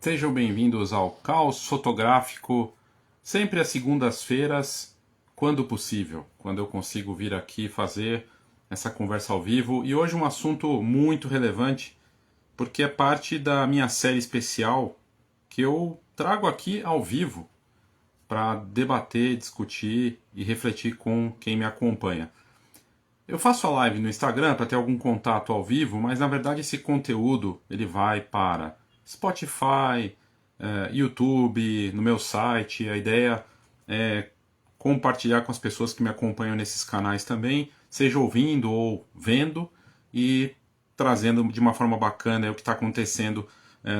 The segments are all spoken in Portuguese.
Sejam bem-vindos ao Caos Fotográfico, sempre às segundas-feiras, quando possível, quando eu consigo vir aqui fazer essa conversa ao vivo. E hoje um assunto muito relevante, porque é parte da minha série especial que eu trago aqui ao vivo para debater, discutir e refletir com quem me acompanha. Eu faço a live no Instagram para ter algum contato ao vivo, mas na verdade esse conteúdo ele vai para Spotify, YouTube, no meu site. A ideia é compartilhar com as pessoas que me acompanham nesses canais também, seja ouvindo ou vendo, e trazendo de uma forma bacana o que está acontecendo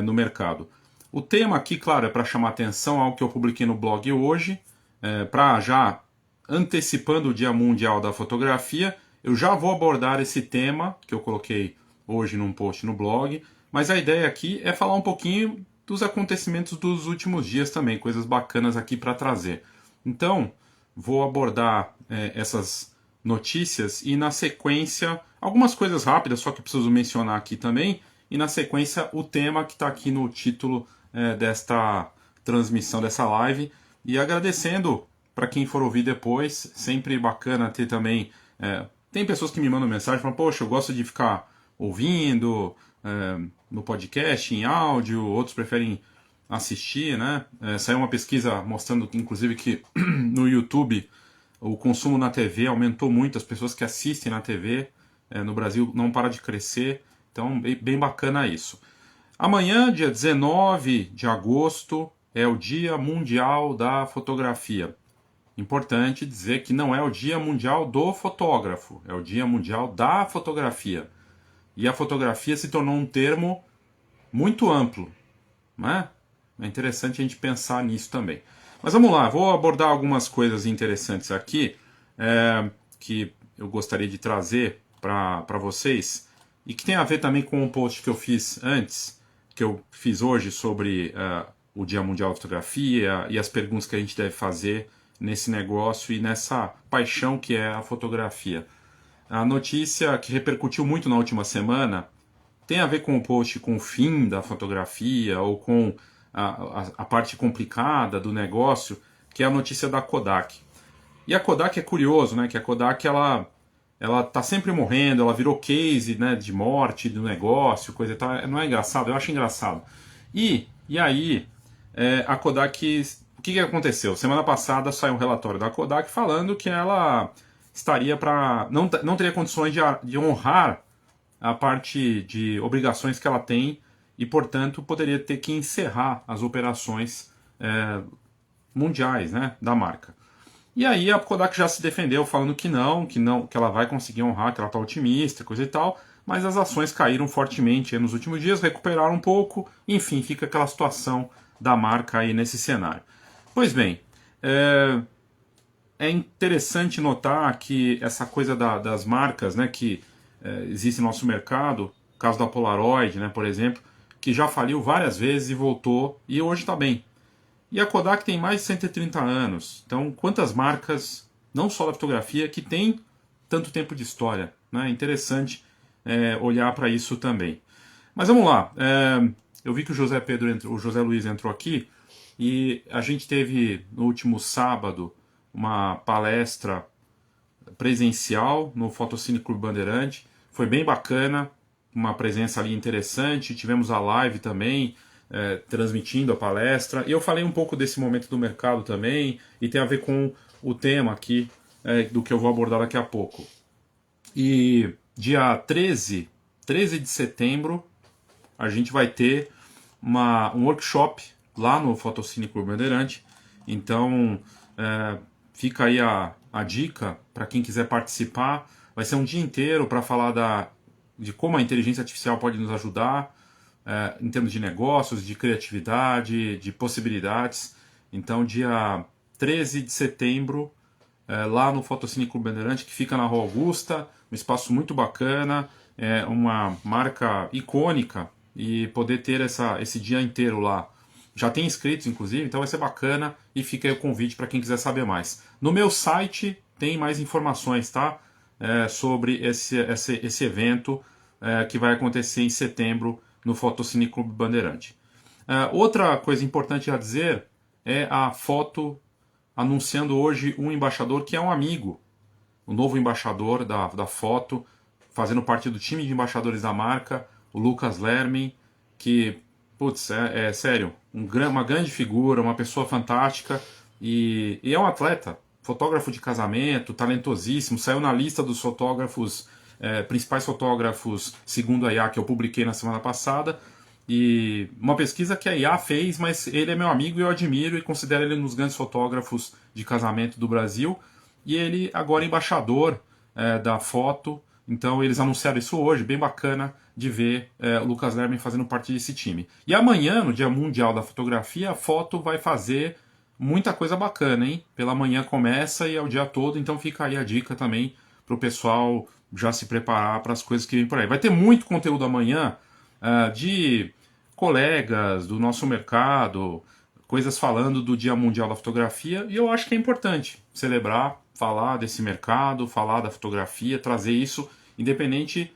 no mercado. O tema aqui, claro, é para chamar atenção ao que eu publiquei no blog hoje, para já antecipando o Dia Mundial da Fotografia. Eu já vou abordar esse tema que eu coloquei hoje num post no blog, mas a ideia aqui é falar um pouquinho dos acontecimentos dos últimos dias também, coisas bacanas aqui para trazer. Então, vou abordar essas notícias e na sequência, algumas coisas rápidas, só que preciso mencionar aqui também, e na sequência o tema que está aqui no título desta transmissão, dessa live, e agradecendo para quem for ouvir depois, sempre bacana ter também... tem pessoas que me mandam mensagem, falam, poxa, eu gosto de ficar ouvindo no podcast, em áudio, outros preferem assistir, né? Saiu uma pesquisa mostrando, inclusive, que no YouTube o consumo na TV aumentou muito, as pessoas que assistem na TV no Brasil não para de crescer, então bem bacana isso. Amanhã, dia 19 de agosto, é o Dia Mundial da Fotografia. Importante dizer que não é o Dia Mundial do Fotógrafo, é o Dia Mundial da Fotografia. E a fotografia se tornou um termo muito amplo, né? É interessante a gente pensar nisso também. Mas vamos lá, vou abordar algumas coisas interessantes aqui que eu gostaria de trazer para vocês e que tem a ver também com um post que eu fiz antes, que eu fiz hoje sobre o Dia Mundial da Fotografia e as perguntas que a gente deve fazer nesse negócio e nessa paixão que é a fotografia. A notícia que repercutiu muito na última semana tem a ver com o post, com o fim da fotografia ou com a parte complicada do negócio, que é a notícia da Kodak. E a Kodak é curioso, né? Que a Kodak ela tá sempre morrendo, ela virou case, né, de morte do negócio, coisa e tal. Não é engraçado? Eu acho engraçado. E aí, a Kodak, o que aconteceu? Semana passada saiu um relatório da Kodak falando que ela estaria para não teria condições de honrar a parte de obrigações que ela tem e, portanto, poderia ter que encerrar as operações mundiais, né, da marca. E aí a Kodak já se defendeu falando que ela vai conseguir honrar, que ela está otimista, coisa e tal, mas as ações caíram fortemente nos últimos dias, recuperaram um pouco, enfim, fica aquela situação da marca aí nesse cenário. Pois bem, é interessante notar que essa coisa das marcas, né, que existe no nosso mercado, o caso da Polaroid, né, por exemplo, que já faliu várias vezes e voltou, e hoje está bem. E a Kodak tem mais de 130 anos, então quantas marcas, não só da fotografia, que tem tanto tempo de história, né? É interessante olhar para isso também. Mas vamos lá, eu vi que o José Luiz entrou aqui, e a gente teve no último sábado uma palestra presencial no Fotocine Clube Bandeirante. Foi bem bacana, uma presença ali interessante. Tivemos a live também, transmitindo a palestra. E eu falei um pouco desse momento do mercado também, e tem a ver com o tema aqui do que eu vou abordar daqui a pouco. E dia 13 de setembro, a gente vai ter um workshop lá no Fotocine Clube Bandeirante. Então, fica aí a dica para quem quiser participar. Vai ser um dia inteiro para falar de como a inteligência artificial pode nos ajudar em termos de negócios, de criatividade, de possibilidades. Então, dia 13 de setembro, lá no Fotocine Clube Bandeirante, que fica na Rua Augusta, um espaço muito bacana, uma marca icônica, e poder ter esse dia inteiro lá. Já tem inscritos, inclusive, então vai ser bacana, e fica aí o convite para quem quiser saber mais. No meu site tem mais informações, tá? Sobre esse evento que vai acontecer em setembro no Fotocine Clube Bandeirante. Outra coisa importante a dizer é a foto anunciando hoje um embaixador que é um amigo, o novo embaixador da foto, fazendo parte do time de embaixadores da marca, o Lucas Lermin, que, putz, é sério, uma grande figura, uma pessoa fantástica e é um atleta, fotógrafo de casamento, talentosíssimo, saiu na lista dos fotógrafos, principais fotógrafos segundo a IA, que eu publiquei na semana passada, e uma pesquisa que a IA fez, mas ele é meu amigo e eu admiro e considero ele um dos grandes fotógrafos de casamento do Brasil, e ele agora é embaixador da foto. Então eles anunciaram isso hoje, bem bacana de ver o Lucas Lermin fazendo parte desse time. E amanhã, no Dia Mundial da Fotografia, a foto vai fazer muita coisa bacana, hein? Pela manhã começa e é o dia todo, então fica aí a dica também para o pessoal já se preparar para as coisas que vêm por aí. Vai ter muito conteúdo amanhã de colegas do nosso mercado, coisas falando do Dia Mundial da Fotografia, e eu acho que é importante celebrar, falar desse mercado, falar da fotografia, trazer isso, independente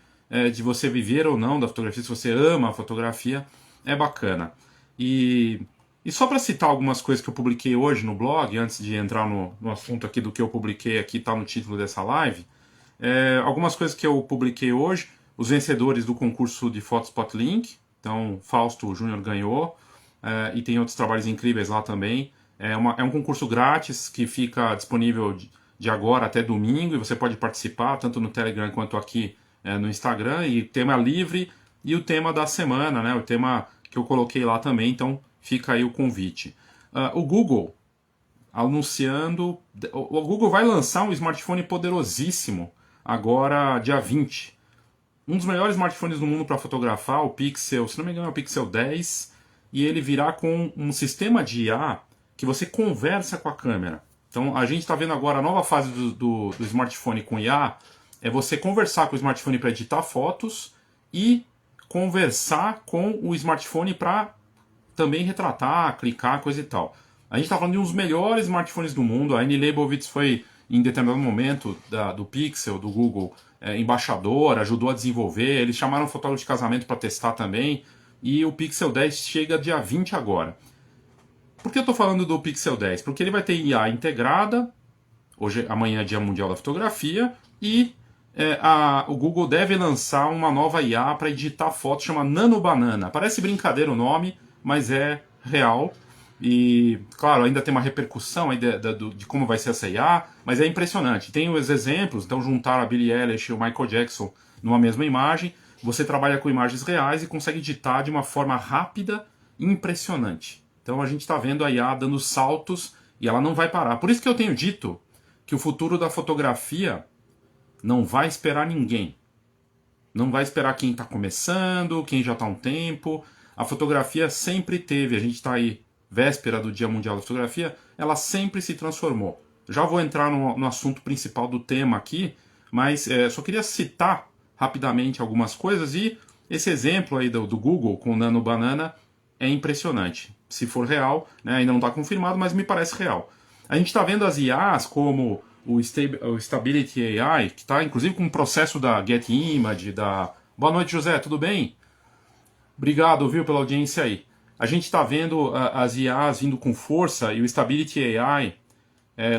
de você viver ou não da fotografia, se você ama a fotografia, é bacana. E só para citar algumas coisas que eu publiquei hoje no blog, antes de entrar no assunto aqui do que eu publiquei aqui, está no título dessa live, algumas coisas que eu publiquei hoje, os vencedores do concurso de Photospout Link, então Fausto Júnior ganhou, e tem outros trabalhos incríveis lá também. É um concurso grátis que fica disponível de agora até domingo, e você pode participar tanto no Telegram quanto aqui no Instagram, e tema livre e o tema da semana, né, o tema que eu coloquei lá também, então fica aí o convite. O Google anunciando, o Google vai lançar um smartphone poderosíssimo agora dia 20. Um dos melhores smartphones do mundo para fotografar, o Pixel, se não me engano é o Pixel 10, e ele virá com um sistema de IA que você conversa com a câmera. Então a gente está vendo agora a nova fase do smartphone com IA, é você conversar com o smartphone para editar fotos e conversar com o smartphone para também retratar, clicar, coisa e tal. A gente está falando de um dos melhores smartphones do mundo, a Annie Leibovitz foi em determinado momento do Pixel, do Google, embaixador, ajudou a desenvolver, eles chamaram um fotógrafo de casamento para testar também, e o Pixel 10 chega dia 20 agora. Por que eu estou falando do Pixel 10? Porque ele vai ter IA integrada, amanhã é Dia Mundial da Fotografia, e o Google deve lançar uma nova IA para editar fotos, chama Nano Banana. Parece brincadeira o nome, mas é real. E, claro, ainda tem uma repercussão aí de como vai ser essa IA, mas é impressionante. Tem os exemplos, então juntaram a Billie Eilish e o Michael Jackson numa mesma imagem, você trabalha com imagens reais e consegue editar de uma forma rápida e impressionante. Então a gente está vendo a IA dando saltos e ela não vai parar. Por isso que eu tenho dito que o futuro da fotografia não vai esperar ninguém. Não vai esperar quem está começando, quem já está há um tempo. A fotografia sempre teve, a gente está aí véspera do Dia Mundial da Fotografia, ela sempre se transformou. Já vou entrar no assunto principal do tema aqui, mas só queria citar rapidamente algumas coisas, e esse exemplo aí do Google com o Nano Banana é impressionante. Se for real, né, ainda não está confirmado, mas me parece real. A gente está vendo as IAs como o Stability AI, que está inclusive com um processo da Get Image, Boa noite, José, tudo bem? Obrigado, viu, pela audiência aí. A gente está vendo as IAs vindo com força e o Stability AI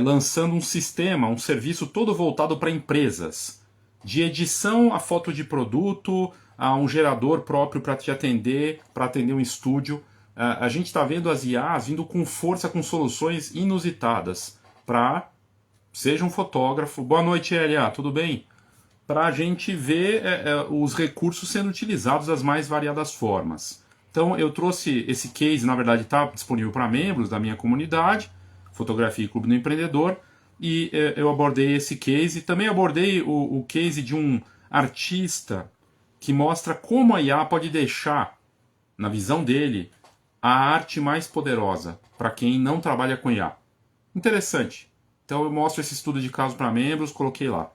lançando um sistema, um serviço todo voltado para empresas, de edição a foto de produto, a um gerador próprio para te atender, para atender um estúdio. A gente está vendo as IAs vindo com força, com soluções inusitadas para, seja um fotógrafo. Boa noite, Elia, tudo bem? Para a gente ver os recursos sendo utilizados das mais variadas formas. Então eu trouxe esse case, na verdade está disponível para membros da minha comunidade, Fotografia e Clube do Empreendedor, e eu abordei esse case. Também abordei o case de um artista que mostra como a IA pode deixar, na visão dele, a arte mais poderosa para quem não trabalha com IA. Interessante. Então eu mostro esse estudo de caso para membros, coloquei lá.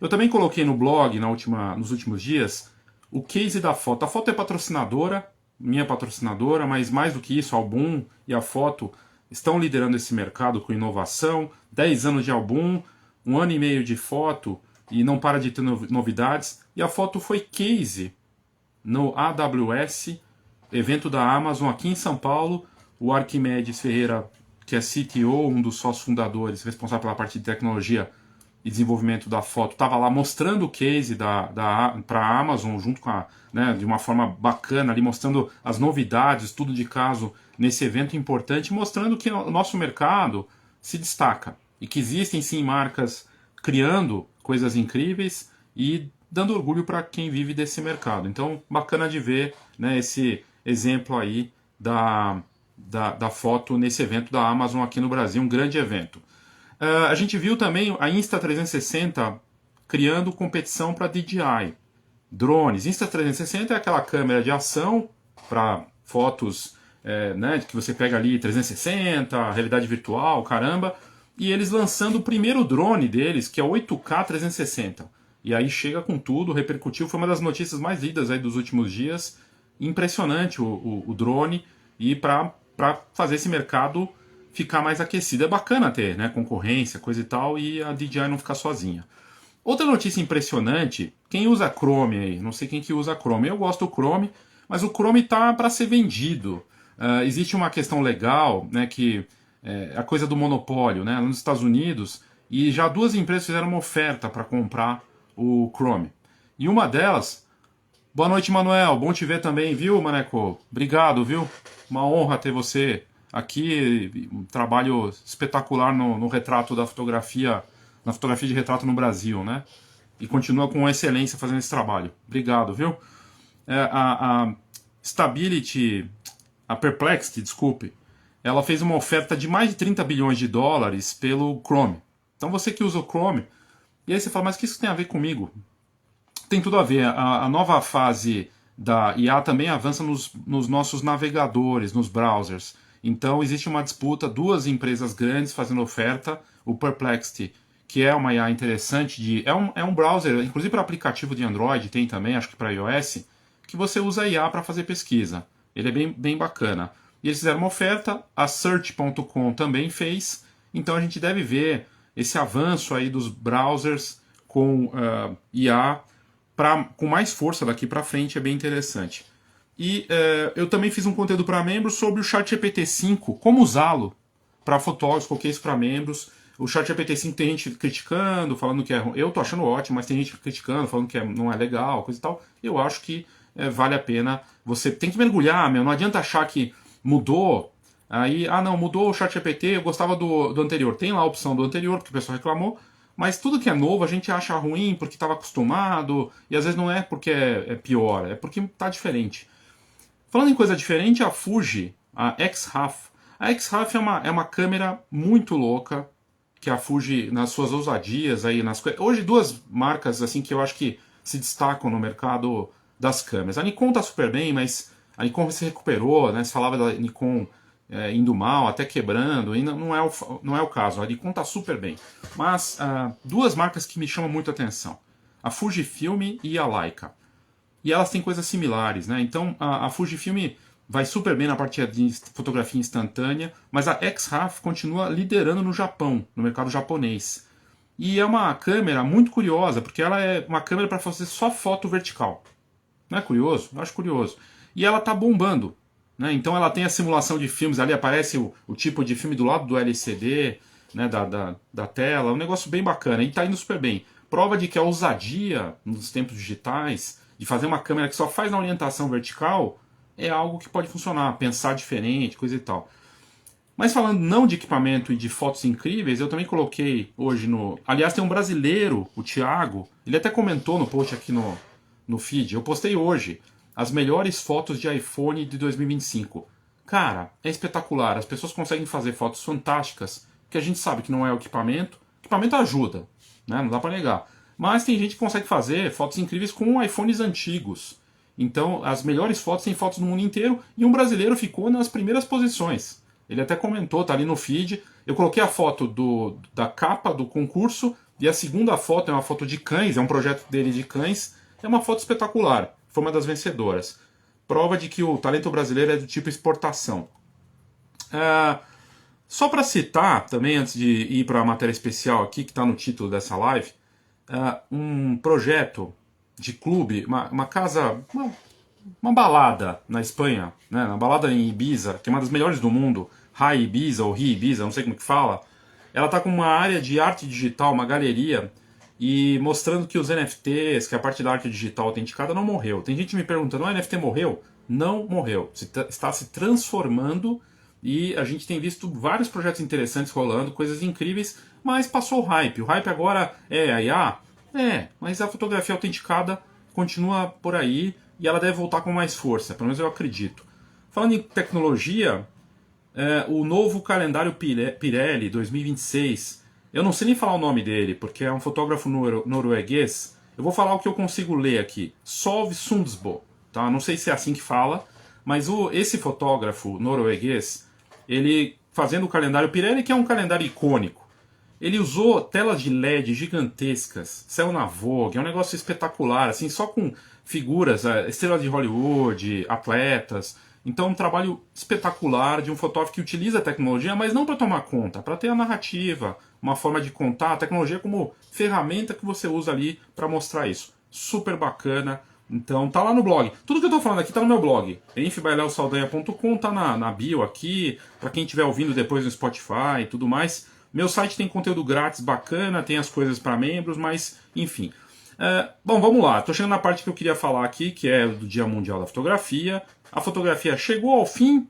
Eu também coloquei no blog, nos últimos dias, o case da foto. A foto é patrocinadora, minha patrocinadora, mas mais do que isso, a Album e a Foto estão liderando esse mercado com inovação. 10 anos de Album, 1 ano e meio de Foto, e não para de ter novidades. E a Foto foi case no AWS evento da Amazon aqui em São Paulo. O Arquimedes Ferreira, que é CTO, um dos sócios fundadores, responsável pela parte de tecnologia e desenvolvimento da foto, estava lá mostrando o case para a Amazon, junto com de uma forma bacana, ali mostrando as novidades, estudo de caso nesse evento importante, mostrando que o nosso mercado se destaca e que existem sim marcas criando coisas incríveis e dando orgulho para quem vive desse mercado. Então, bacana de ver, né, esse exemplo aí da foto nesse evento da Amazon aqui no Brasil, um grande evento. A gente viu também a Insta360 criando competição para DJI. Drones. Insta360 é aquela câmera de ação para fotos, né, que você pega ali 360, realidade virtual, caramba. E eles lançando o primeiro drone deles, que é o 8K 360. E aí chega com tudo, repercutiu, foi uma das notícias mais lidas aí dos últimos dias. Impressionante o drone, e para fazer esse mercado ficar mais aquecido. É bacana ter, né, concorrência, coisa e tal, e a DJI não ficar sozinha. Outra notícia impressionante, quem usa Chrome aí? Não sei quem que usa Chrome. Eu gosto do Chrome, mas o Chrome tá para ser vendido. Existe uma questão legal, né, que é a coisa do monopólio, né, nos Estados Unidos, e já duas empresas fizeram uma oferta para comprar o Chrome. E uma delas... Boa noite, Manuel. Bom te ver também, viu, Maneco? Obrigado, viu? Uma honra ter você aqui. Um trabalho espetacular no retrato da fotografia, na fotografia de retrato no Brasil, né? E continua com excelência fazendo esse trabalho. Obrigado, viu? A Stability, a Perplexity, desculpe, ela fez uma oferta de mais de 30 bilhões de dólares pelo Chrome. Então você que usa o Chrome, e aí você fala, mas o que isso tem a ver comigo? Tem tudo a ver. A nova fase da IA também avança nos nossos navegadores, nos browsers. Então existe uma disputa, duas empresas grandes fazendo oferta. O Perplexity, que é uma IA interessante, é um browser, inclusive para aplicativo de Android, tem também, acho que para iOS, que você usa IA para fazer pesquisa. Ele é bem bacana. E eles fizeram uma oferta, a Search.com também fez, então a gente deve ver esse avanço aí dos browsers com IA com mais força daqui para frente, é bem interessante. E eu também fiz um conteúdo para membros sobre o ChatGPT-5, como usá-lo para fotógrafos, coloquei isso para membros. O ChatGPT-5 tem gente criticando, falando que é ruim. Eu tô achando ótimo, mas tem gente criticando, falando que não é legal, coisa e tal. Eu acho que vale a pena. Você tem que mergulhar, meu. Não adianta achar que mudou. Aí, não, mudou o ChatGPT, eu gostava do anterior. Tem lá a opção do anterior, porque o pessoal reclamou. Mas tudo que é novo a gente acha ruim porque estava acostumado, e às vezes não é porque é pior, é porque está diferente. Falando em coisa diferente, a Fuji, a X-Raf. A X-Raf é uma câmera muito louca, que a Fuji, nas suas ousadias, aí, hoje duas marcas assim que eu acho que se destacam no mercado das câmeras. A Nikon está super bem, mas a Nikon se recuperou, né? Se falava da Nikon indo mal, até quebrando, ainda não é o caso. A Nikon está super bem. Mas duas marcas que me chamam muito a atenção: a Fujifilm e a Leica. E elas têm coisas similares, né? Então a Fujifilm vai super bem na parte de fotografia instantânea, mas a X-Raf continua liderando no Japão, no mercado japonês. E é uma câmera muito curiosa, porque ela é uma câmera para fazer só foto vertical. Não é curioso? Eu acho curioso. E ela está bombando. Né? Então ela tem a simulação de filmes, ali aparece o tipo de filme do lado do LCD, né, da tela, um negócio bem bacana, e está indo super bem. Prova de que a ousadia nos tempos digitais, de fazer uma câmera que só faz na orientação vertical, é algo que pode funcionar, pensar diferente, coisa e tal. Mas falando não de equipamento e de fotos incríveis, eu também coloquei hoje no... Aliás, tem um brasileiro, o Thiago, ele até comentou no post aqui no feed, eu postei hoje as melhores fotos de iPhone de 2025. Cara, é espetacular. As pessoas conseguem fazer fotos fantásticas, que a gente sabe que não é o equipamento. O equipamento ajuda, né? Não dá para negar. Mas tem gente que consegue fazer fotos incríveis com iPhones antigos. Então, as melhores fotos têm fotos no mundo inteiro, e um brasileiro ficou nas primeiras posições. Ele até comentou, tá ali no feed. Eu coloquei a foto da capa do concurso, e a segunda foto é uma foto de cães, é um projeto dele de cães. É uma foto espetacular. Foi uma das vencedoras. Prova de que o talento brasileiro é do tipo exportação. Só para citar, também antes de ir para a matéria especial aqui, que está no título dessa live, um projeto de clube, uma casa, uma balada na Espanha, né, uma balada em Ibiza, que é uma das melhores do mundo, High Ibiza ou Ri Ibiza, não sei como que fala. Ela tá com uma área de arte digital, uma galeria, e mostrando que os NFTs, que a parte da arte digital autenticada não morreu. Tem gente me perguntando, o NFT morreu? Não morreu. Está se transformando e a gente tem visto vários projetos interessantes rolando, coisas incríveis, mas passou o hype. O hype agora é a IA? É, mas a fotografia autenticada continua por aí e ela deve voltar com mais força, pelo menos eu acredito. Falando em tecnologia, o novo calendário Pirelli 2026, eu não sei nem falar o nome dele, porque é um fotógrafo norueguês. Eu vou falar o que eu consigo ler aqui. Solve Sundsbo, tá? Não sei se é assim que fala, mas esse fotógrafo norueguês, ele fazendo o calendário Pirelli, que é um calendário icônico, ele usou telas de LED gigantescas, saiu na Vogue, é um negócio espetacular, assim, só com figuras, estrelas de Hollywood, atletas. Então, um trabalho espetacular de um fotógrafo que utiliza a tecnologia, mas não para tomar conta, para ter a narrativa, uma forma de contar a tecnologia como ferramenta que você usa ali para mostrar isso. Super bacana. Então, tá lá no blog. Tudo que eu tô falando aqui tá no meu blog. enfbaileosaldanha.com, tá na bio aqui, para quem estiver ouvindo depois no Spotify e tudo mais. Meu site tem conteúdo grátis bacana, tem as coisas para membros, mas enfim. Bom, vamos lá. Estou chegando na parte que eu queria falar aqui, que é do Dia Mundial da Fotografia. A fotografia chegou ao fim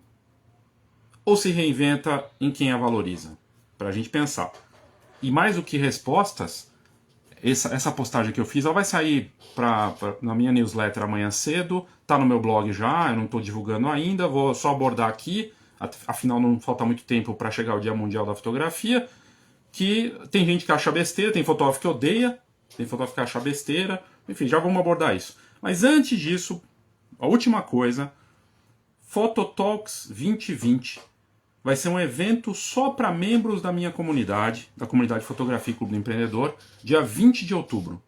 ou se reinventa em quem a valoriza? Para a gente pensar. E mais do que respostas, essa postagem que eu fiz, ela vai sair na minha newsletter amanhã cedo, tá no meu blog já, eu não estou divulgando ainda, vou só abordar aqui. Afinal não falta muito tempo para chegar o Dia Mundial da Fotografia, que tem gente que acha besteira, tem fotógrafo que odeia, tem fotógrafo que acha besteira, enfim, já vamos abordar isso. Mas antes disso, a última coisa, Phototalks 2020 vai ser um evento só para membros da minha comunidade, da comunidade Fotografia Clube do Empreendedor, dia 20 de outubro.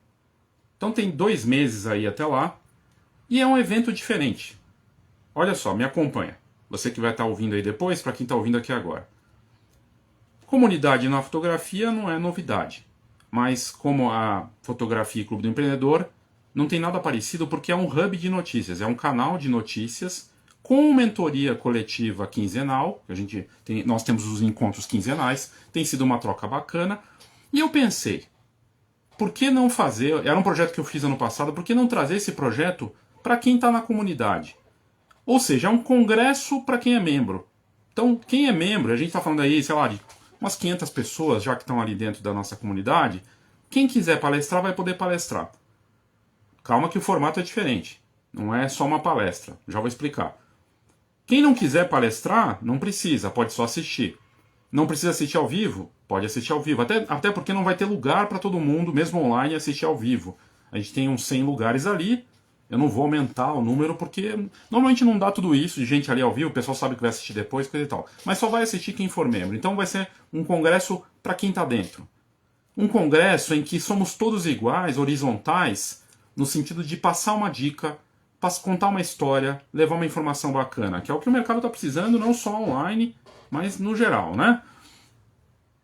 Então tem 2 meses aí até lá, e é um evento diferente. Olha só, me acompanha. Você que vai estar ouvindo aí depois, para quem está ouvindo aqui agora. Comunidade na fotografia não é novidade, mas como a Fotografia Clube do Empreendedor, não tem nada parecido porque é um hub de notícias, é um canal de notícias com mentoria coletiva quinzenal, nós temos os encontros quinzenais, tem sido uma troca bacana, e eu pensei, por que não fazer, era um projeto que eu fiz ano passado, por que não trazer esse projeto para quem está na comunidade? Ou seja, é um congresso para quem é membro. Então, quem é membro, a gente está falando aí, sei lá, de umas 500 pessoas já que estão ali dentro da nossa comunidade, quem quiser palestrar vai poder palestrar. Calma que o formato é diferente, não é só uma palestra, já vou explicar. Quem não quiser palestrar, não precisa, pode só assistir. Não precisa assistir ao vivo? Pode assistir ao vivo, até porque não vai ter lugar para todo mundo, mesmo online, assistir ao vivo. A gente tem uns 100 lugares ali. Eu não vou aumentar o número porque normalmente não dá tudo isso de gente ali ao vivo, o pessoal sabe que vai assistir depois, coisa e tal. Mas só vai assistir quem for membro. Então vai ser um congresso para quem está dentro. Um congresso em que somos todos iguais, horizontais, no sentido de passar uma dica, contar uma história, levar uma informação bacana, que é o que o mercado está precisando, não só online, mas no geral, né?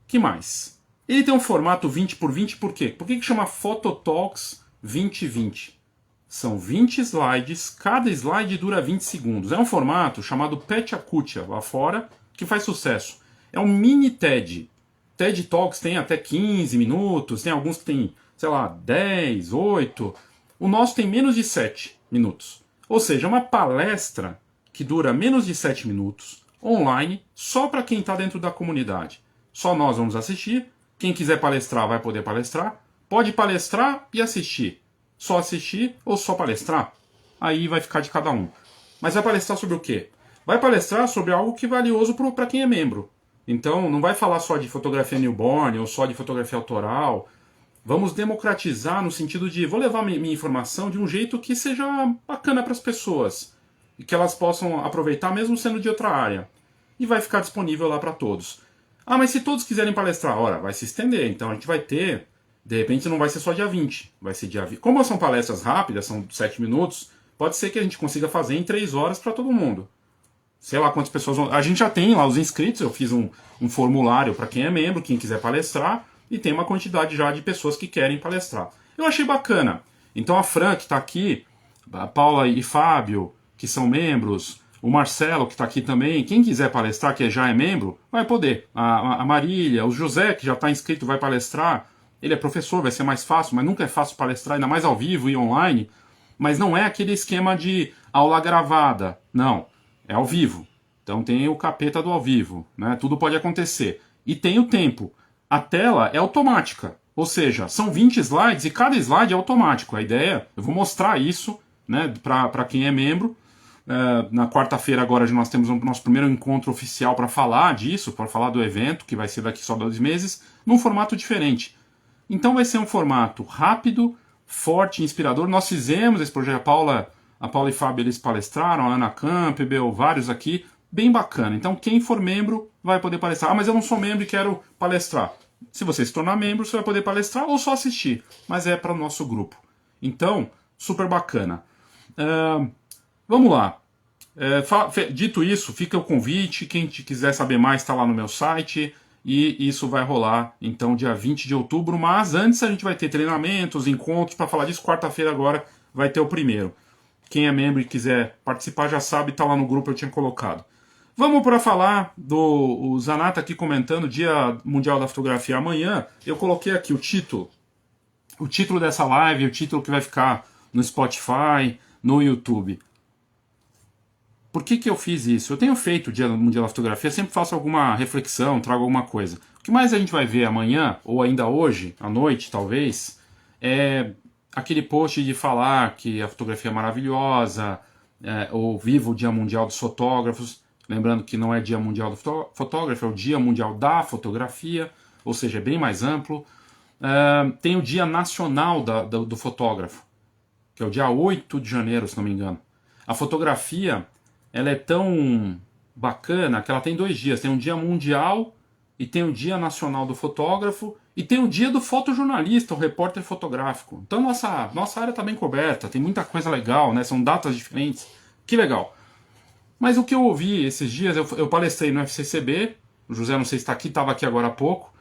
Que mais? Ele tem um formato 20 por 20, por quê? Por que chama Phototalks 2020? São 20 slides, cada slide dura 20 segundos. É um formato chamado Petya lá fora, que faz sucesso. É um mini TED. TED Talks tem até 15 minutos, tem alguns que tem, sei lá, 10, 8. O nosso tem menos de 7 minutos. Ou seja, uma palestra que dura menos de 7 minutos, online, só para quem está dentro da comunidade. Só nós vamos assistir. Quem quiser palestrar vai poder palestrar. Pode palestrar e assistir. Só assistir ou só palestrar? Aí vai ficar de cada um. Mas vai palestrar sobre o quê? Vai palestrar sobre algo que é valioso para quem é membro. Então não vai falar só de fotografia newborn ou só de fotografia autoral. Vamos democratizar no sentido de vou levar minha informação de um jeito que seja bacana para as pessoas. E que elas possam aproveitar mesmo sendo de outra área. E vai ficar disponível lá para todos. Ah, mas se todos quiserem palestrar, ora, vai se estender. Então a gente vai ter... De repente não vai ser só dia 20, vai ser dia 20. Como são palestras rápidas, são 7 minutos, pode ser que a gente consiga fazer em 3 horas para todo mundo. Sei lá quantas pessoas vão... A gente já tem lá os inscritos, eu fiz um formulário para quem é membro, quem quiser palestrar, e tem uma quantidade já de pessoas que querem palestrar. Eu achei bacana. Então a Fran, que está aqui, a Paula e Fábio, que são membros, o Marcelo, que está aqui também, quem quiser palestrar, que já é membro, vai poder. A Marília, o José, que já está inscrito, vai palestrar. Ele é professor, vai ser mais fácil, mas nunca é fácil palestrar, ainda mais ao vivo e online. Mas não é aquele esquema de aula gravada, não. É ao vivo. Então tem o capeta do ao vivo, né? Tudo pode acontecer. E tem o tempo. A tela é automática. Ou seja, são 20 slides e cada slide é automático. A ideia, eu vou mostrar isso, né, para quem é membro. Na quarta-feira agora nós temos o nosso primeiro encontro oficial para falar disso, para falar do evento, que vai ser daqui só 2 meses, num formato diferente. Então vai ser um formato rápido, forte, inspirador. Nós fizemos esse projeto, a Paula e Fábio, eles palestraram, a Ana Campbell, vários aqui, bem bacana. Então quem for membro vai poder palestrar. Ah, mas eu não sou membro e quero palestrar. Se você se tornar membro, você vai poder palestrar ou só assistir, mas é para o nosso grupo. Então, super bacana. Vamos lá. Dito isso, fica o convite. Quem quiser saber mais está lá no meu site. E isso vai rolar, então, dia 20 de outubro. Mas antes a gente vai ter treinamentos, encontros para falar disso. Quarta-feira agora vai ter o primeiro. Quem é membro e quiser participar já sabe, está lá no grupo, eu tinha colocado. Vamos para falar o Zanata aqui comentando Dia Mundial da Fotografia amanhã. Eu coloquei aqui o título dessa live, o título que vai ficar no Spotify, no YouTube. Por que eu fiz isso? Eu tenho feito o Dia Mundial da Fotografia, sempre faço alguma reflexão, trago alguma coisa. O que mais a gente vai ver amanhã, ou ainda hoje, à noite talvez, é aquele post de falar que a fotografia é maravilhosa, ou viva o Dia Mundial dos Fotógrafos. Lembrando que não é Dia Mundial do Fotógrafo, é o Dia Mundial da Fotografia, ou seja, é bem mais amplo. Tem o Dia Nacional do Fotógrafo, que é o dia 8 de janeiro, se não me engano. A fotografia, ela é tão bacana que ela tem 2 dias. Tem um Dia Mundial e tem o Dia Nacional do Fotógrafo e tem o Dia do Fotojornalista, o repórter fotográfico. Então nossa área está bem coberta, tem muita coisa legal, né? São datas diferentes. Que legal! Mas o que eu ouvi esses dias, eu palestrei no FCCB, o José, não sei se está aqui, estava aqui agora há pouco,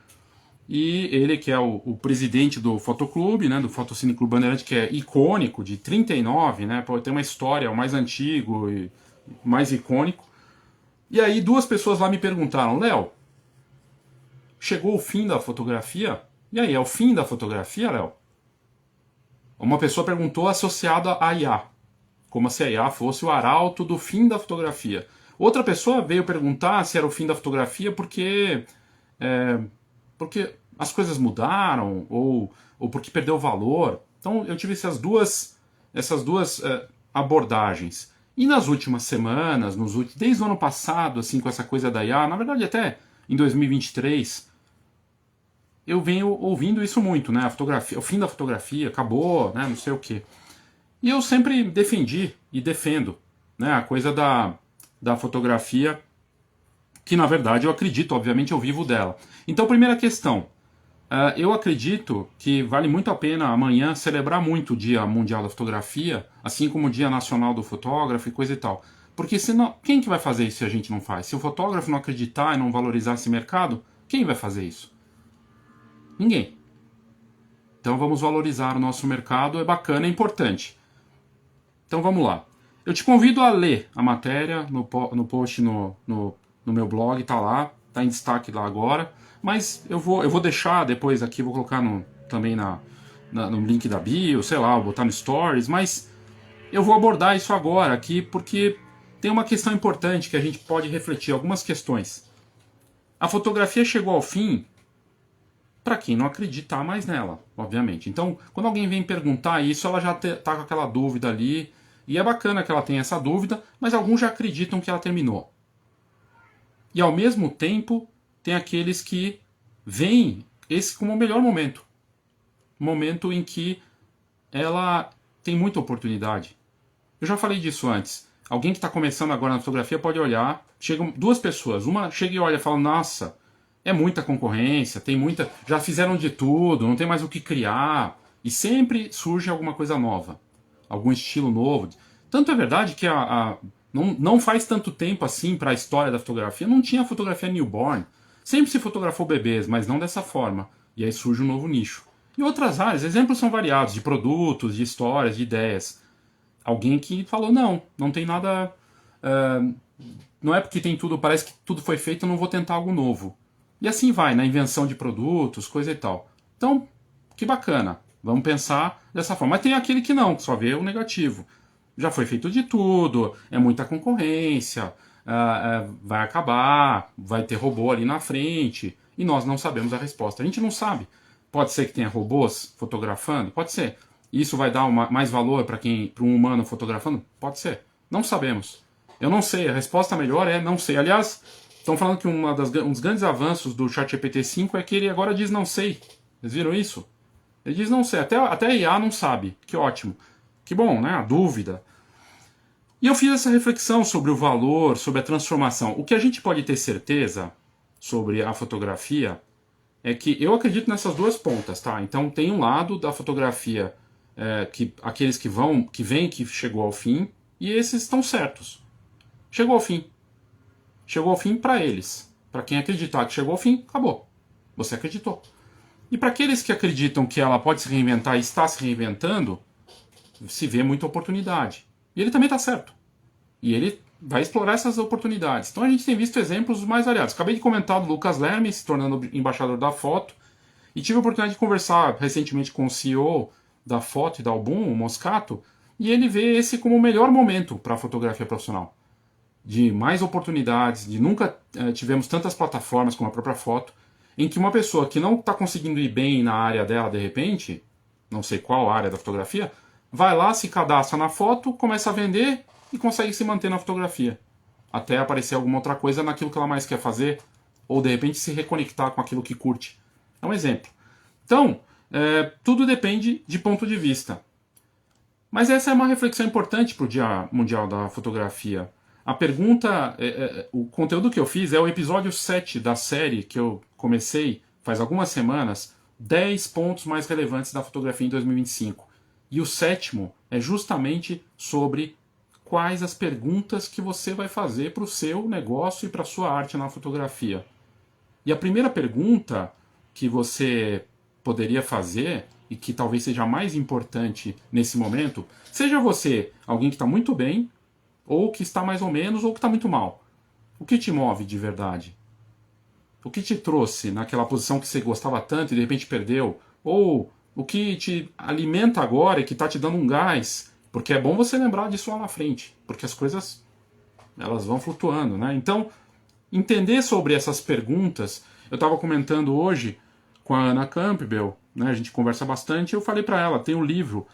e ele que é o presidente do Fotoclube, né, do Fotocine Clube Bandeirante, que é icônico, de 39, né, tem uma história, o mais antigo e mais icônico. E aí 2 pessoas lá me perguntaram, Léo, chegou o fim da fotografia? E aí, é o fim da fotografia, Léo? Uma pessoa perguntou associado à IA. Como se a IA fosse o arauto do fim da fotografia. Outra pessoa veio perguntar se era o fim da fotografia porque as coisas mudaram ou porque perdeu valor. Então eu tive essas duas abordagens. E nas últimas semanas, desde o ano passado, assim, com essa coisa da IA, na verdade até em 2023, eu venho ouvindo isso muito, né? A fotografia, o fim da fotografia, acabou, né? Não sei o quê. E eu sempre defendi e defendo, né, a coisa da fotografia, que na verdade eu acredito, obviamente eu vivo dela. Então, primeira questão, eu acredito que vale muito a pena amanhã celebrar muito o Dia Mundial da Fotografia, assim como o Dia Nacional do Fotógrafo e coisa e tal. Porque senão, quem que vai fazer isso se a gente não faz? Se o fotógrafo não acreditar e não valorizar esse mercado, quem vai fazer isso? Ninguém. Então vamos valorizar o nosso mercado, é bacana, é importante. Então vamos lá. Eu te convido a ler a matéria no post no meu blog, tá lá, tá em destaque lá agora. Mas eu vou deixar depois aqui, vou colocar também no link da bio, sei lá, vou botar no Stories, mas eu vou abordar isso agora aqui porque tem uma questão importante que a gente pode refletir, algumas questões. A fotografia chegou ao fim para quem não acreditar mais nela, obviamente. Então, quando alguém vem perguntar isso, ela já tá com aquela dúvida ali. E é bacana que ela tenha essa dúvida, mas alguns já acreditam que ela terminou. E ao mesmo tempo, tem aqueles que veem esse como o melhor momento. Momento em que ela tem muita oportunidade. Eu já falei disso antes. Alguém que está começando agora na fotografia pode olhar, chegam 2 pessoas, uma chega e olha e fala, nossa, é muita concorrência, já fizeram de tudo, não tem mais o que criar. E sempre surge alguma coisa nova. Algum estilo novo. Tanto é verdade que não faz tanto tempo assim para a história da fotografia, não tinha fotografia newborn. Sempre se fotografou bebês, mas não dessa forma. E aí surge um novo nicho. E outras áreas, exemplos são variados, de produtos, de histórias, de ideias. alguém que falou, não, não tem nada... não é porque tem tudo, parece que tudo foi feito, eu não vou tentar algo novo. E assim vai, na invenção de produtos, coisa e tal. Então, que bacana, vamos pensar dessa forma. Mas tem aquele que não, que só vê o negativo. Já foi feito de tudo, é muita concorrência, vai acabar, vai ter robô ali na frente, e nós não sabemos a resposta. A gente não sabe. Pode ser que tenha robôs fotografando? Pode ser. Isso vai dar mais valor para um humano fotografando? Pode ser. Não sabemos. Eu não sei. A resposta melhor é não sei. Aliás, estão falando que um dos grandes avanços do ChatGPT 5 é que ele agora diz não sei. Vocês viram isso? Ele diz não sei. Até a IA não sabe. Que ótimo. Que bom, né? A dúvida. E eu fiz essa reflexão sobre o valor, sobre a transformação. O que a gente pode ter certeza sobre a fotografia é que eu acredito nessas duas pontas, tá? Então tem um lado da fotografia que aqueles que veem que chegou ao fim, e esses estão certos. Chegou ao fim. Chegou ao fim para eles. Para quem acreditar que chegou ao fim, acabou. Você acreditou. E para aqueles que acreditam que ela pode se reinventar e está se reinventando, se vê muita oportunidade. E ele também está certo. E ele vai explorar essas oportunidades. Então a gente tem visto exemplos mais variados. Acabei de comentar do Lucas Lerme se tornando embaixador da foto. E tive a oportunidade de conversar recentemente com o CEO da foto e da Album, o Moscato, e ele vê esse como o melhor momento para a fotografia profissional. De mais oportunidades, de nunca tivemos tantas plataformas como a própria foto, em que uma pessoa que não está conseguindo ir bem na área dela de repente, não sei qual área da fotografia, vai lá, se cadastra na foto, começa a vender e consegue se manter na fotografia. Até aparecer alguma outra coisa naquilo que ela mais quer fazer, ou de repente se reconectar com aquilo que curte. É um exemplo. Então, tudo depende de ponto de vista. Mas essa é uma reflexão importante para o Dia Mundial da Fotografia. A pergunta, o conteúdo que eu fiz é o episódio 7 da série que eu comecei faz algumas semanas, 10 pontos mais relevantes da fotografia em 2025. E o sétimo é justamente sobre quais as perguntas que você vai fazer para o seu negócio e para a sua arte na fotografia. E a primeira pergunta que você poderia fazer, e que talvez seja a mais importante nesse momento, seja você alguém que está muito bem, ou que está mais ou menos, ou que está muito mal. O que te move de verdade? O que te trouxe naquela posição que você gostava tanto e de repente perdeu? Ou o que te alimenta agora e que está te dando um gás? Porque é bom você lembrar disso lá na frente, porque as coisas elas vão flutuando, né? Então, entender sobre essas perguntas, eu estava comentando hoje com a Ana Campbell, né? A gente conversa bastante, eu falei para ela, tem um livro,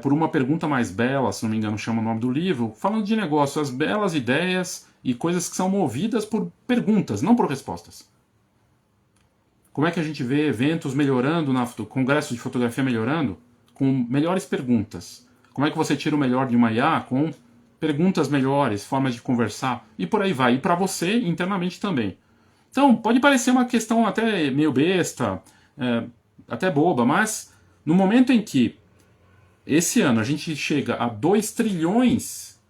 Por uma Pergunta Mais Bela, se não me engano chama o nome do livro, falando de negócio, as belas ideias e coisas que são movidas por perguntas, não por respostas. Como é que a gente vê eventos melhorando, congressos de fotografia melhorando? Com melhores perguntas. Como é que você tira o melhor de uma IA? Com perguntas melhores, formas de conversar, e por aí vai. E para você, internamente também. Então, pode parecer uma questão até meio besta, até boba, mas no momento em que esse ano a gente chega a 2 trilhões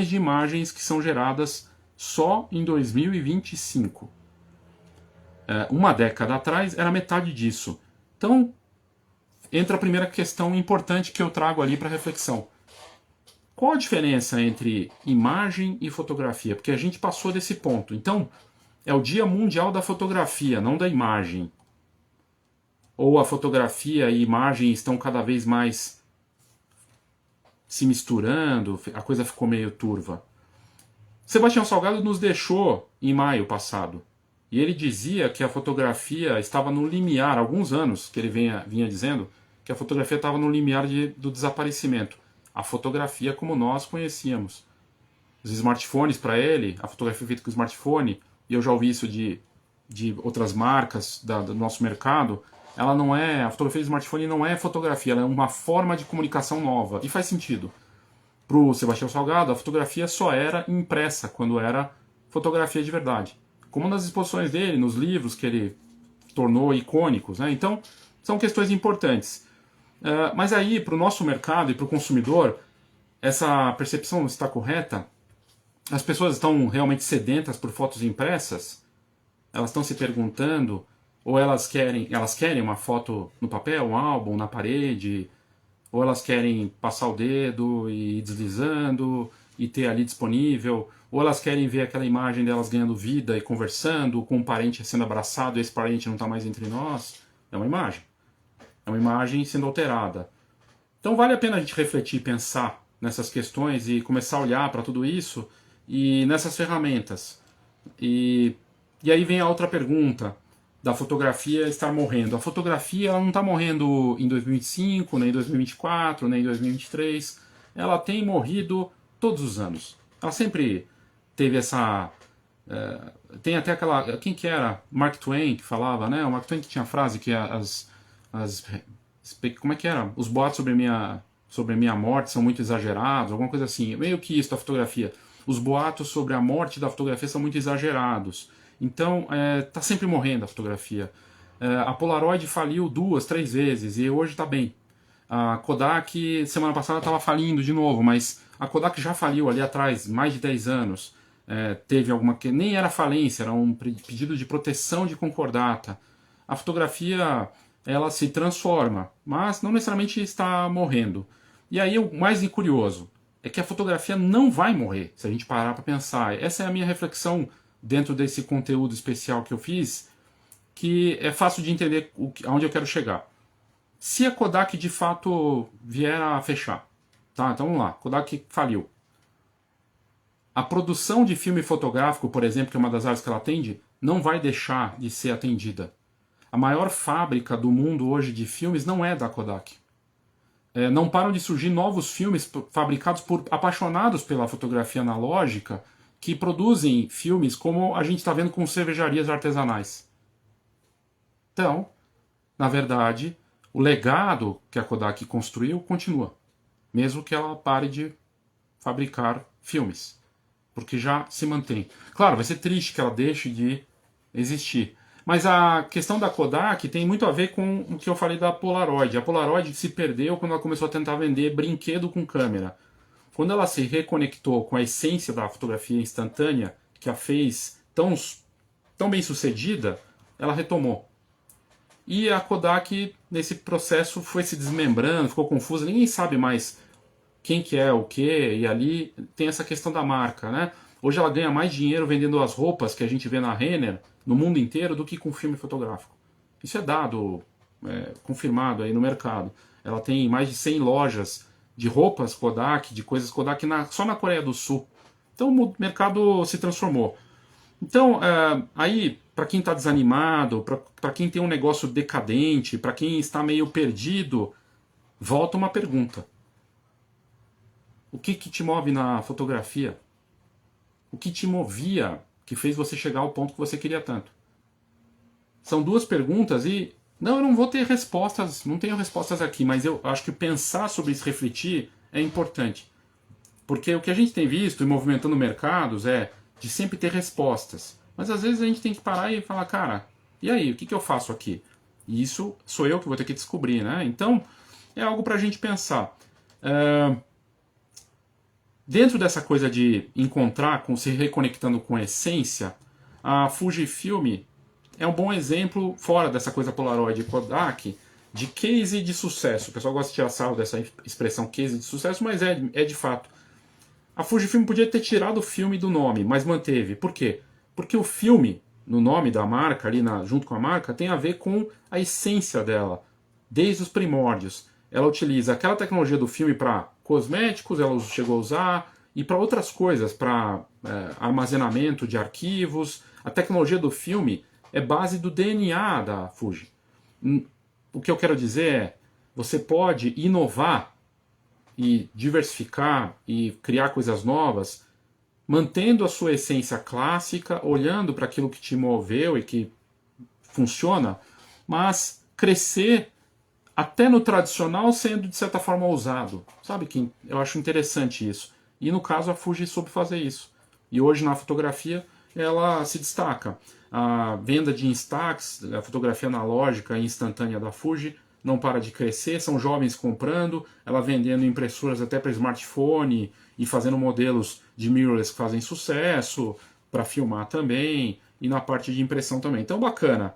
de imagens que são geradas só em 2025. Uma década atrás era metade disso. Então, entra a primeira questão importante que eu trago ali para reflexão. Qual a diferença entre imagem e fotografia? Porque a gente passou desse ponto. Então, é o Dia Mundial da Fotografia, não da imagem. Ou a fotografia e imagem estão cada vez mais se misturando, a coisa ficou meio turva. Sebastião Salgado nos deixou em maio passado. E ele dizia que a fotografia estava no limiar, há alguns anos que ele vinha dizendo, que a fotografia estava no limiar do desaparecimento. A fotografia como nós conhecíamos. Os smartphones para ele, a fotografia feita com smartphone, e eu já ouvi isso de outras marcas do nosso mercado, a fotografia de smartphone não é fotografia, ela é uma forma de comunicação nova. E faz sentido. Para o Sebastião Salgado, a fotografia só era impressa quando era fotografia de verdade. Como nas exposições dele, nos livros que ele tornou icônicos, né? Então, são questões importantes. Mas aí, para o nosso mercado e para o consumidor, essa percepção está correta? As pessoas estão realmente sedentas por fotos impressas? Elas estão se perguntando, ou elas querem uma foto no papel, um álbum, na parede, ou elas querem passar o dedo e ir deslizando e ter ali disponível, ou elas querem ver aquela imagem delas ganhando vida e conversando com um parente sendo abraçado e esse parente não está mais entre nós. É uma imagem. É uma imagem sendo alterada. Então vale a pena a gente refletir, pensar nessas questões e começar a olhar para tudo isso e nessas ferramentas. E aí vem a outra pergunta da fotografia estar morrendo. A fotografia ela não está morrendo em 2025, nem em 2024, nem em 2023. Ela tem morrido todos os anos. Ela sempre teve essa... tem até aquela... Quem que era? Mark Twain que falava, né? O Mark Twain que tinha a frase que como é que era? Os boatos sobre a minha morte são muito exagerados, alguma coisa assim. Meio que isso da fotografia. Os boatos sobre a morte da fotografia são muito exagerados. Então, tá sempre morrendo a fotografia. A Polaroid faliu 2, 3 vezes e hoje está bem. A Kodak, semana passada, estava falindo de novo, mas a Kodak já faliu ali atrás, mais de 10 anos. Teve alguma que nem era falência, era um pedido de proteção de concordata. A fotografia, ela se transforma, mas não necessariamente está morrendo. E aí o mais curioso é que a fotografia não vai morrer, se a gente parar para pensar. Essa é a minha reflexão dentro desse conteúdo especial que eu fiz, que é fácil de entender aonde eu quero chegar. Se a Kodak de fato vier a fechar, tá? Então vamos lá, Kodak faliu. A produção de filme fotográfico, por exemplo, que é uma das áreas que ela atende, não vai deixar de ser atendida. A maior fábrica do mundo hoje de filmes não é da Kodak. Não param de surgir novos filmes fabricados por apaixonados pela fotografia analógica que produzem filmes como a gente está vendo com cervejarias artesanais. Então, na verdade, o legado que a Kodak construiu continua, mesmo que ela pare de fabricar filmes, porque já se mantém. Claro, vai ser triste que ela deixe de existir, mas a questão da Kodak tem muito a ver com o que eu falei da Polaroid. A Polaroid se perdeu quando ela começou a tentar vender brinquedo com câmera. Quando ela se reconectou com a essência da fotografia instantânea, que a fez tão bem sucedida, ela retomou. E a Kodak, nesse processo, foi se desmembrando, ficou confusa, ninguém sabe mais quem que é o que, e ali tem essa questão da marca, né? Hoje ela ganha mais dinheiro vendendo as roupas que a gente vê na Renner, no mundo inteiro, do que com filme fotográfico. Isso é dado, confirmado aí no mercado. Ela tem mais de 100 lojas de roupas Kodak, de coisas Kodak só na Coreia do Sul. Então o mercado se transformou. Então, aí, para quem está desanimado, para quem tem um negócio decadente, para quem está meio perdido, volta uma pergunta. O que te move na fotografia? O que te movia, que fez você chegar ao ponto que você queria tanto? São duas perguntas e... Não, eu não vou ter respostas, não tenho respostas aqui, mas eu acho que pensar sobre isso, refletir, é importante. Porque o que a gente tem visto e movimentando mercados é de sempre ter respostas. Mas às vezes a gente tem que parar e falar, cara, e aí, o que eu faço aqui? E isso sou eu que vou ter que descobrir, né? Então, é algo para a gente pensar. Dentro dessa coisa de encontrar, se reconectando com a essência, a Fujifilm é um bom exemplo, fora dessa coisa Polaroid e Kodak, de case de sucesso. O pessoal gosta de tirar sarro dessa expressão case de sucesso, mas é de fato. A Fujifilm podia ter tirado o filme do nome, mas manteve. Por quê? Porque o filme, no nome da marca, ali junto com a marca, tem a ver com a essência dela, desde os primórdios. Ela utiliza aquela tecnologia do filme para cosméticos, ela chegou a usar, e para outras coisas, para armazenamento de arquivos. A tecnologia do filme é base do DNA da Fuji. O que eu quero dizer é, você pode inovar e diversificar e criar coisas novas, mantendo a sua essência clássica, olhando para aquilo que te moveu e que funciona, mas crescer até no tradicional sendo de certa forma ousado. Sabe que eu acho interessante isso. E no caso a Fuji soube fazer isso. E hoje na fotografia ela se destaca. A venda de Instax, a fotografia analógica e instantânea da Fuji, não para de crescer, são jovens comprando, ela vendendo impressoras até para smartphone e fazendo modelos de mirrorless que fazem sucesso, para filmar também, e na parte de impressão também. Então bacana.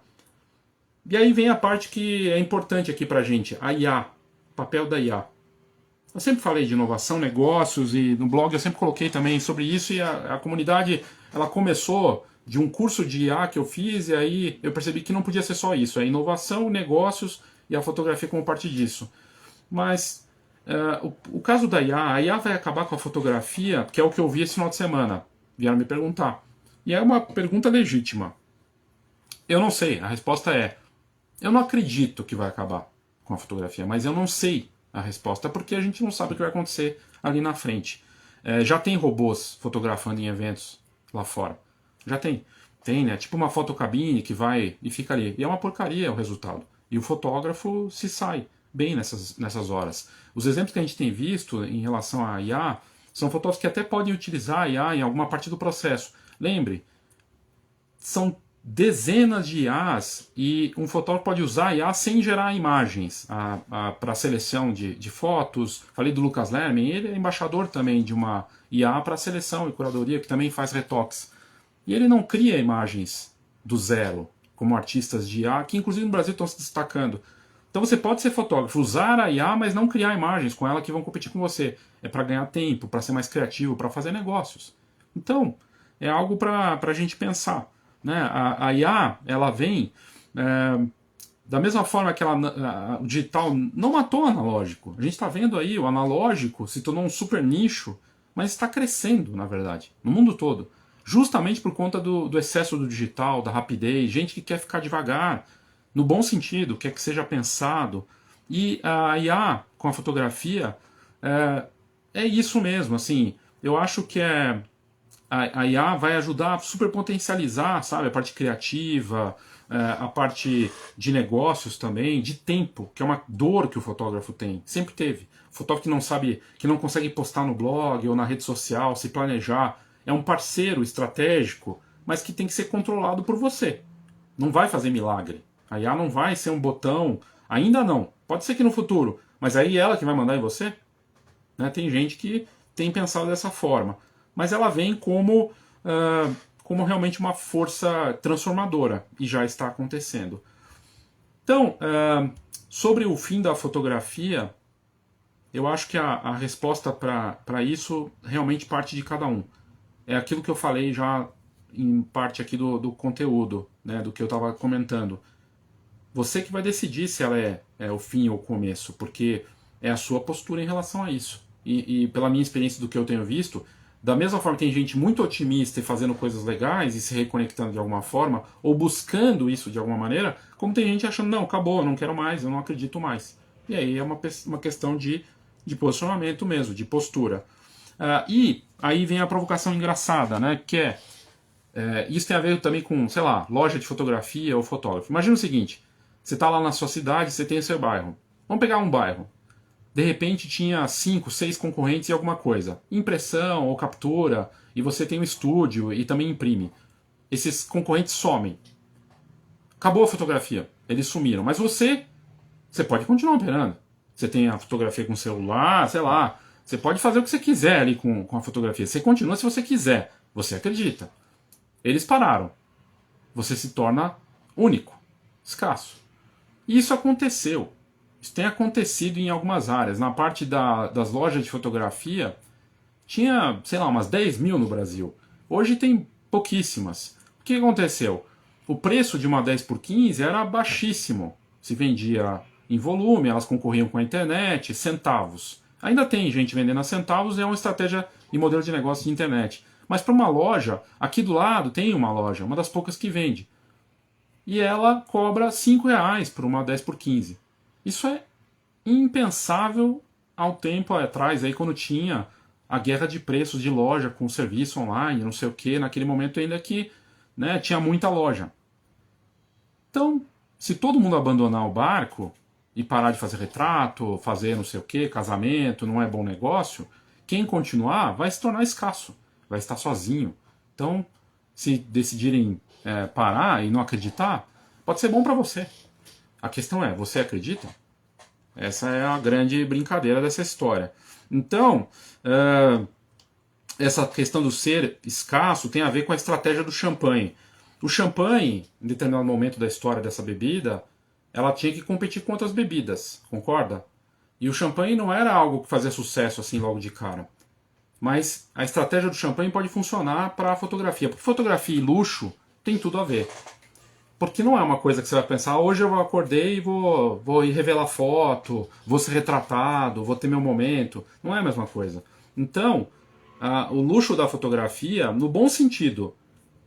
E aí vem a parte que é importante aqui pra gente, a IA, o papel da IA. Eu sempre falei de inovação, negócios, e no blog eu sempre coloquei também sobre isso, e a comunidade ela começou de um curso de IA que eu fiz, e aí eu percebi que não podia ser só isso, é inovação, negócios e a fotografia como parte disso. Mas o caso da IA, a IA vai acabar com a fotografia, que é o que eu vi esse final de semana, vieram me perguntar. E é uma pergunta legítima. Eu não sei, a resposta é: eu não acredito que vai acabar com a fotografia, mas eu não sei a resposta porque a gente não sabe o que vai acontecer ali na frente. Já tem robôs fotografando em eventos lá fora. Já tem. Tem, né? Tipo uma fotocabine que vai e fica ali. E é uma porcaria o resultado. E o fotógrafo se sai bem nessas horas. Os exemplos que a gente tem visto em relação à IA são fotógrafos que até podem utilizar a IA em alguma parte do processo. Lembre, são dezenas de IAs e um fotógrafo pode usar a IA sem gerar imagens para seleção de fotos. Falei do Lucas Lerman, ele é embaixador também de uma IA para seleção e curadoria, que também faz retoques. E ele não cria imagens do zero, como artistas de IA, que inclusive no Brasil estão se destacando. Então você pode ser fotógrafo, usar a IA, mas não criar imagens com ela que vão competir com você. É para ganhar tempo, para ser mais criativo, para fazer negócios. Então, é algo para a gente pensar. Né? A IA, ela vem da mesma forma que o digital não matou o analógico. A gente está vendo aí, o analógico se tornou um super nicho, mas está crescendo, na verdade, no mundo todo. Justamente por conta do excesso do digital, da rapidez, gente que quer ficar devagar, no bom sentido, quer que seja pensado. E a IA com a fotografia é isso mesmo. Assim, eu acho que a IA vai ajudar a superpotencializar, sabe, a parte criativa, a parte de negócios também, de tempo, que é uma dor que o fotógrafo tem, sempre teve. O fotógrafo que não sabe, que não consegue postar no blog ou na rede social, se planejar, é um parceiro estratégico, mas que tem que ser controlado por você. Não vai fazer milagre. A IA não vai ser um botão, ainda não. Pode ser que no futuro, mas aí ela que vai mandar em você? Né? Tem gente que tem pensado dessa forma. Mas ela vem como realmente uma força transformadora, e já está acontecendo. Então, sobre o fim da fotografia, eu acho que a resposta para isso realmente parte de cada um. É aquilo que eu falei já em parte aqui do conteúdo, né, do que eu estava comentando. Você que vai decidir se ela é o fim ou o começo, porque é a sua postura em relação a isso. E pela minha experiência do que eu tenho visto, da mesma forma que tem gente muito otimista e fazendo coisas legais e se reconectando de alguma forma, ou buscando isso de alguma maneira, como tem gente achando, não, acabou, eu não quero mais, eu não acredito mais. E aí é uma questão de posicionamento mesmo, de postura. E aí vem a provocação engraçada, né, que isso tem a ver também com, sei lá, loja de fotografia ou fotógrafo. Imagina o seguinte, você está lá na sua cidade, você tem o seu bairro. Vamos pegar um bairro. De repente tinha 5, 6 concorrentes e alguma coisa. Impressão ou captura, e você tem um estúdio e também imprime. Esses concorrentes somem. Acabou a fotografia, eles sumiram. Mas você pode continuar operando. Você tem a fotografia com celular, sei lá. Você pode fazer o que você quiser ali com a fotografia. Você continua se você quiser. Você acredita. Eles pararam. Você se torna único, escasso. E isso aconteceu. Isso tem acontecido em algumas áreas. Na parte das lojas de fotografia, tinha, sei lá, umas 10 mil no Brasil. Hoje tem pouquíssimas. O que aconteceu? O preço de uma 10 por 15 era baixíssimo. Se vendia em volume, elas concorriam com a internet, centavos. Ainda tem gente vendendo a centavos, é uma estratégia e modelo de negócio de internet. Mas para uma loja, aqui do lado tem uma loja, uma das poucas que vende. E ela cobra R$ 5 por uma 10 por 15. Isso é impensável há um tempo atrás, aí quando tinha a guerra de preços de loja com serviço online, não sei o que, naquele momento ainda que, né, tinha muita loja. Então, se todo mundo abandonar o barco e parar de fazer retrato, fazer não sei o que, casamento, não é bom negócio, quem continuar vai se tornar escasso, vai estar sozinho. Então, se decidirem parar e não acreditar, pode ser bom para você. A questão é, você acredita? Essa é a grande brincadeira dessa história. Então, essa questão do ser escasso tem a ver com a estratégia do champanhe. O champanhe, em determinado momento da história dessa bebida, ela tinha que competir com outras bebidas, concorda? E o champanhe não era algo que fazia sucesso assim logo de cara. Mas a estratégia do champanhe pode funcionar para a fotografia, porque fotografia e luxo tem tudo a ver. Porque não é uma coisa que você vai pensar, hoje eu acordei e vou ir revelar foto, vou ser retratado, vou ter meu momento. Não é a mesma coisa. Então, o luxo da fotografia, no bom sentido,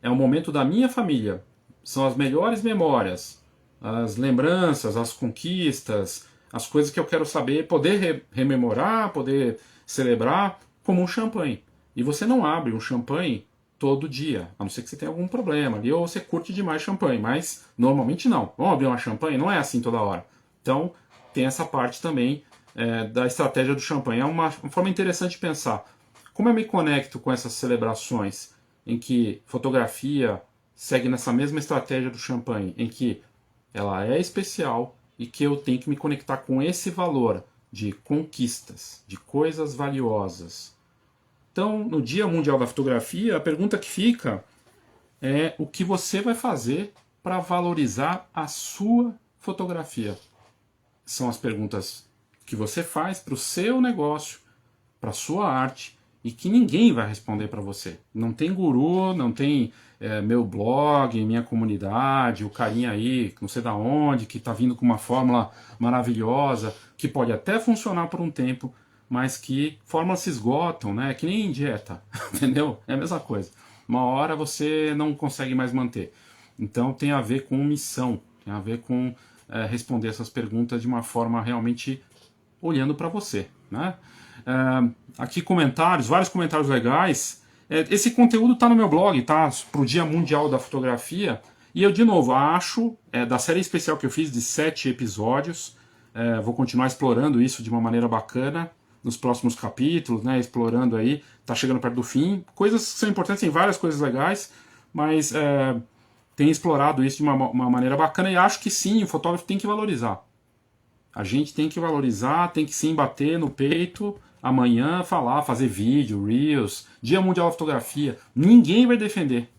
é o momento da minha família. São as melhores memórias, as lembranças, as conquistas, as coisas que eu quero saber, poder rememorar, poder celebrar, como um champanhe. E você não abre um champanhe todo dia, a não ser que você tenha algum problema ali, ou você curte demais champanhe, mas normalmente não. Vamos abrir uma champanhe? Não é assim toda hora. Então, tem essa parte também da estratégia do champanhe. É uma forma interessante de pensar. Como eu me conecto com essas celebrações em que fotografia segue nessa mesma estratégia do champanhe, em que ela é especial e que eu tenho que me conectar com esse valor de conquistas, de coisas valiosas. Então, no Dia Mundial da Fotografia, a pergunta que fica é o que você vai fazer para valorizar a sua fotografia. São as perguntas que você faz para o seu negócio, para a sua arte, e que ninguém vai responder para você. Não tem guru, não tem meu blog, minha comunidade, o carinha aí, não sei da onde, que está vindo com uma fórmula maravilhosa, que pode até funcionar por um tempo, mas que fórmulas se esgotam, né? Que nem dieta, entendeu? É a mesma coisa. Uma hora você não consegue mais manter. Então tem a ver com missão, tem a ver com responder essas perguntas de uma forma realmente olhando para você, né? Aqui comentários, vários comentários legais. Esse conteúdo está no meu blog, tá? Pro Dia Mundial da Fotografia. E eu, de novo, acho, da série especial que eu fiz de 7 episódios, vou continuar explorando isso de uma maneira bacana nos próximos capítulos, né? Explorando aí, tá chegando perto do fim. Coisas que são importantes, tem várias coisas legais, mas tem explorado isso de uma maneira bacana e acho que sim, o fotógrafo tem que valorizar. A gente tem que valorizar, tem que sim bater no peito, amanhã falar, fazer vídeo, reels, Dia Mundial da Fotografia. Ninguém vai defender.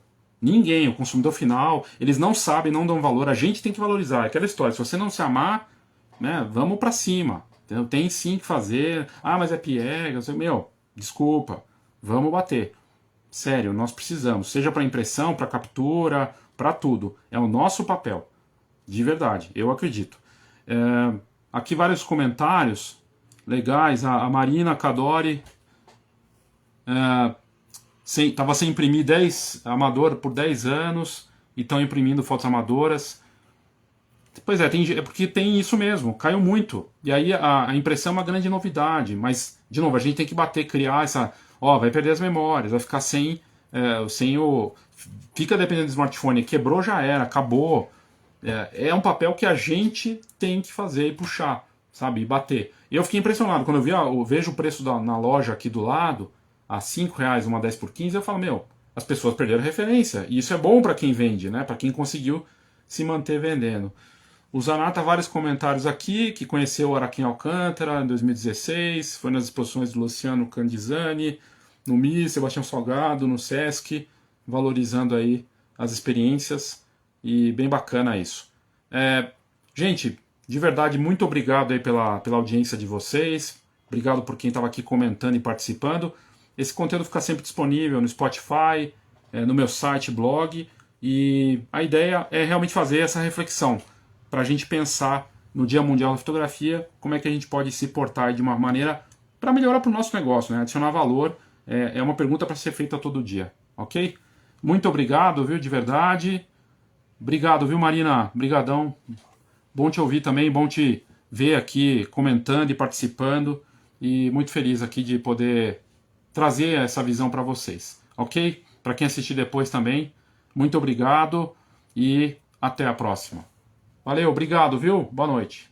Ninguém, o consumidor final, eles não sabem, não dão valor, a gente tem que valorizar. É aquela história, se você não se amar, né, vamos pra cima. Entendeu? Tem sim que fazer, mas é piegas, desculpa, vamos bater. Sério, nós precisamos, seja para impressão, para captura, para tudo. É o nosso papel, de verdade, eu acredito. Aqui vários comentários legais. A Marina Cadori estava sem imprimir 10 amador por 10 anos e estão imprimindo fotos amadoras. Pois é, porque tem isso mesmo, caiu muito. E aí a impressão é uma grande novidade, mas, de novo, a gente tem que bater, criar essa... vai perder as memórias, vai ficar sem o... Fica dependendo do smartphone, quebrou, já era, acabou. É um papel que a gente tem que fazer e puxar, sabe, e bater. E eu fiquei impressionado, quando eu vejo o preço na loja aqui do lado, a R$5, uma 10 por 15, eu falo, as pessoas perderam referência. E isso é bom para quem vende, né, para quem conseguiu se manter vendendo. O Zanata, vários comentários aqui, que conheceu o Araquém Alcântara em 2016, foi nas exposições do Luciano Candizani, no MI, Sebastião Salgado, no Sesc, valorizando aí as experiências, e bem bacana isso. Gente, de verdade, muito obrigado aí pela audiência de vocês, obrigado por quem estava aqui comentando e participando. Esse conteúdo fica sempre disponível no Spotify, no meu site, blog, e a ideia é realmente fazer essa reflexão, para a gente pensar no Dia Mundial da Fotografia, como é que a gente pode se portar de uma maneira para melhorar para o nosso negócio, né? Adicionar valor, é uma pergunta para ser feita todo dia, ok? Muito obrigado, viu, de verdade. Obrigado, viu, Marina? Brigadão. Bom te ouvir também, bom te ver aqui comentando e participando, e muito feliz aqui de poder trazer essa visão para vocês, ok? Para quem assistir depois também, muito obrigado e até a próxima. Valeu, obrigado, viu? Boa noite.